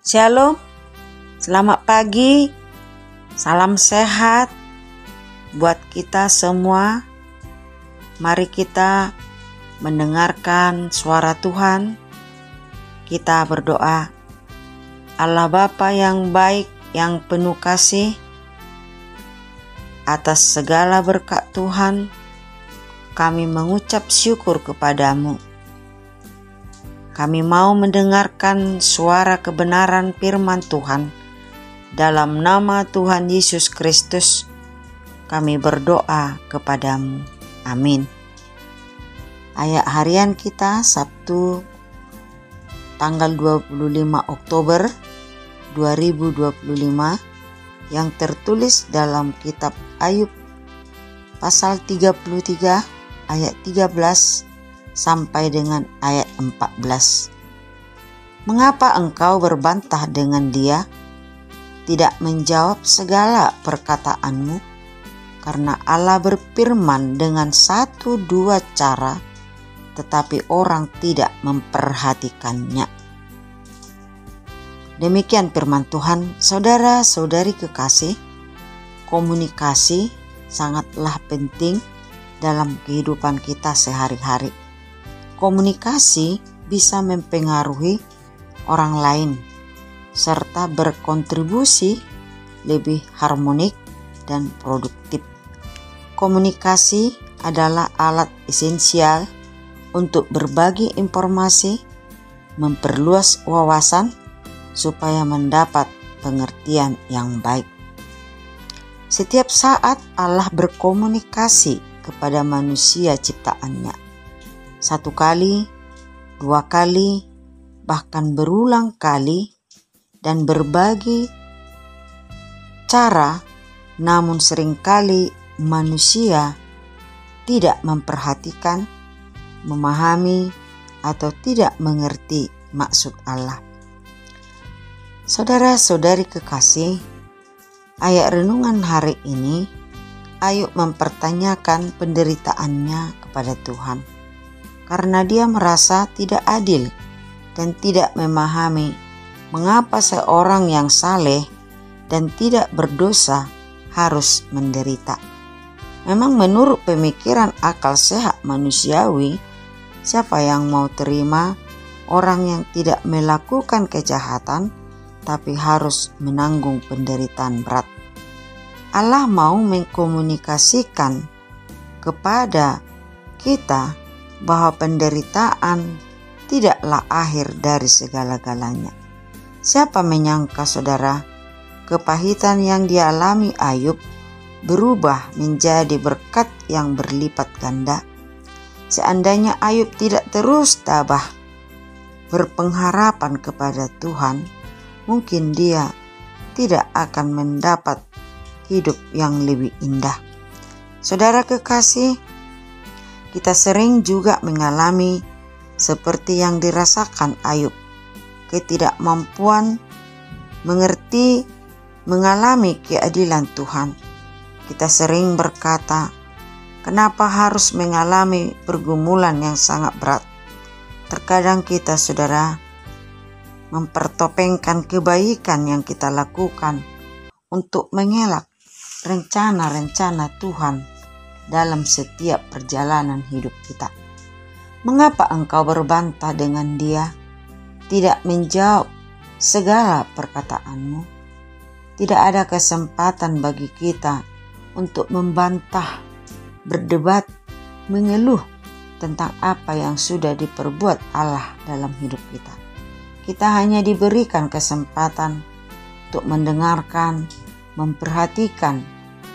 Shalom, selamat pagi, salam sehat buat kita semua. Mari kita mendengarkan suara Tuhan. Kita berdoa. Allah Bapa yang baik, yang penuh kasih, atas segala berkat Tuhan, kami mengucap syukur kepadamu. Kami mau mendengarkan suara kebenaran firman Tuhan. Dalam nama Tuhan Yesus Kristus, kami berdoa kepadamu. Amin. Ayat harian kita Sabtu tanggal 25 Oktober 2025 yang tertulis dalam kitab Ayub pasal 33 ayat 13 sampai dengan ayat 14. Mengapa engkau berbantah dengan dia, tidak menjawab segala perkataanmu? Karena Allah berfirman dengan satu dua cara, tetapi orang tidak memperhatikannya. Demikian firman Tuhan. Saudara-saudari kekasih, komunikasi sangatlah penting dalam kehidupan kita sehari-hari. Komunikasi bisa mempengaruhi orang lain serta berkontribusi lebih harmonik dan produktif. Komunikasi adalah alat esensial untuk berbagi informasi, memperluas wawasan supaya mendapat pengertian yang baik. Setiap saat Allah berkomunikasi kepada manusia ciptaannya. Satu kali, dua kali, bahkan berulang kali dan berbagi cara, namun seringkali manusia tidak memperhatikan, memahami, atau tidak mengerti maksud Allah. Saudara-saudari kekasih, ayat renungan hari ini, Ayub mempertanyakan penderitaannya kepada Tuhan. Karena dia merasa tidak adil dan tidak memahami mengapa seorang yang saleh dan tidak berdosa harus menderita. Memang menurut pemikiran akal sehat manusiawi, siapa yang mau terima orang yang tidak melakukan kejahatan tapi harus menanggung penderitaan berat? Allah mau mengkomunikasikan kepada kita bahwa penderitaan tidaklah akhir dari segala-galanya. Siapa menyangka, saudara, kepahitan yang dialami Ayub berubah menjadi berkat yang berlipat ganda? Seandainya Ayub tidak terus tabah berpengharapan kepada Tuhan, mungkin dia tidak akan mendapat hidup yang lebih indah. Saudara kekasih, kita sering juga mengalami seperti yang dirasakan Ayub, ketidakmampuan mengerti, mengalami keadilan Tuhan. Kita sering berkata, kenapa harus mengalami pergumulan yang sangat berat? Terkadang kita, saudara, mempertopengkan kebaikan yang kita lakukan untuk mengelak rencana-rencana Tuhan dalam setiap perjalanan hidup kita. Mengapa engkau berbantah dengan dia, tidak menjawab segala perkataanmu? Tidak ada kesempatan bagi kita untuk membantah, berdebat, mengeluh tentang apa yang sudah diperbuat Allah dalam hidup kita. Kita hanya diberikan kesempatan untuk mendengarkan, memperhatikan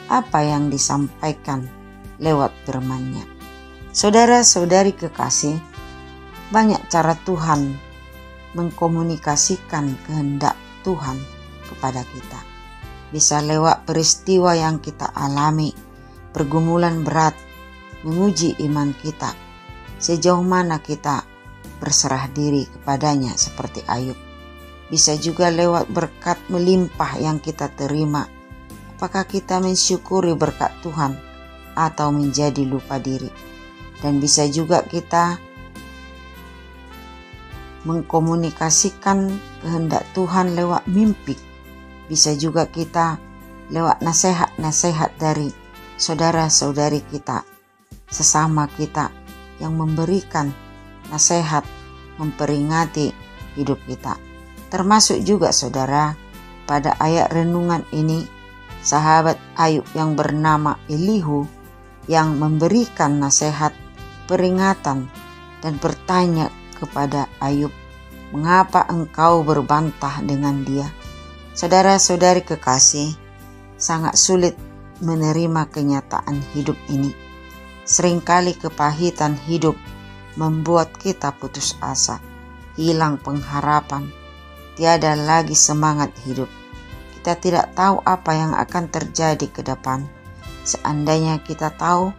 apa yang disampaikan lewat firman-Nya. Saudara-saudari kekasih, banyak cara Tuhan mengkomunikasikan kehendak Tuhan kepada kita. Bisa lewat peristiwa yang kita alami, pergumulan berat, menguji iman kita, sejauh mana kita berserah diri kepadanya seperti Ayub. Bisa juga lewat berkat melimpah yang kita terima. Apakah kita mensyukuri berkat Tuhan atau menjadi lupa diri? Dan bisa juga kita mengkomunikasikan kehendak Tuhan lewat mimpi. Bisa juga kita lewat nasihat-nasihat dari saudara-saudari kita, sesama kita yang memberikan nasihat, memperingati hidup kita. Termasuk juga saudara, pada ayat renungan ini, sahabat Ayub yang bernama Elihu yang memberikan nasihat, peringatan, dan bertanya kepada Ayub, "Mengapa engkau berbantah dengan dia?" Saudara-saudari kekasih, sangat sulit menerima kenyataan hidup ini. Seringkali kepahitan hidup membuat kita putus asa, hilang pengharapan, tiada lagi semangat hidup. Kita tidak tahu apa yang akan terjadi ke depan. Seandainya kita tahu,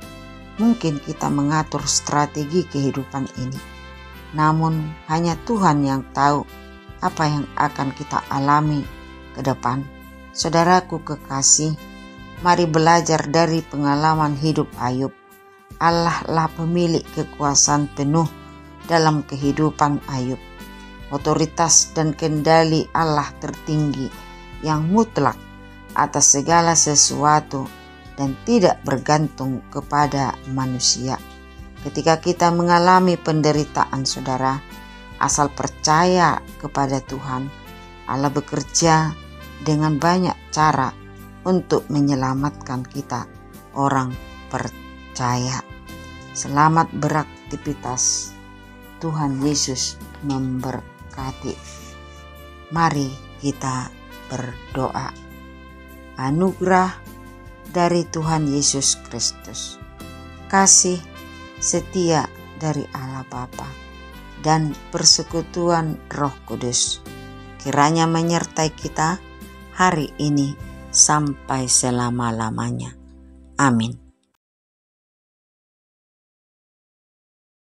mungkin kita mengatur strategi kehidupan ini. Namun hanya Tuhan yang tahu apa yang akan kita alami ke depan. Saudaraku kekasih, mari belajar dari pengalaman hidup Ayub. Allah lah pemilik kekuasaan penuh dalam kehidupan Ayub. Otoritas dan kendali Allah tertinggi yang mutlak atas segala sesuatu dan tidak bergantung kepada manusia. Ketika kita mengalami penderitaan saudara, asal percaya kepada Tuhan. Allah bekerja dengan banyak cara untuk menyelamatkan kita, orang percaya. Selamat beraktivitas. Tuhan Yesus memberkati. Mari kita berdoa. Anugerah dari Tuhan Yesus Kristus, kasih setia dari Allah Bapa, dan persekutuan Roh Kudus kiranya menyertai kita hari ini sampai selama-lamanya. Amin.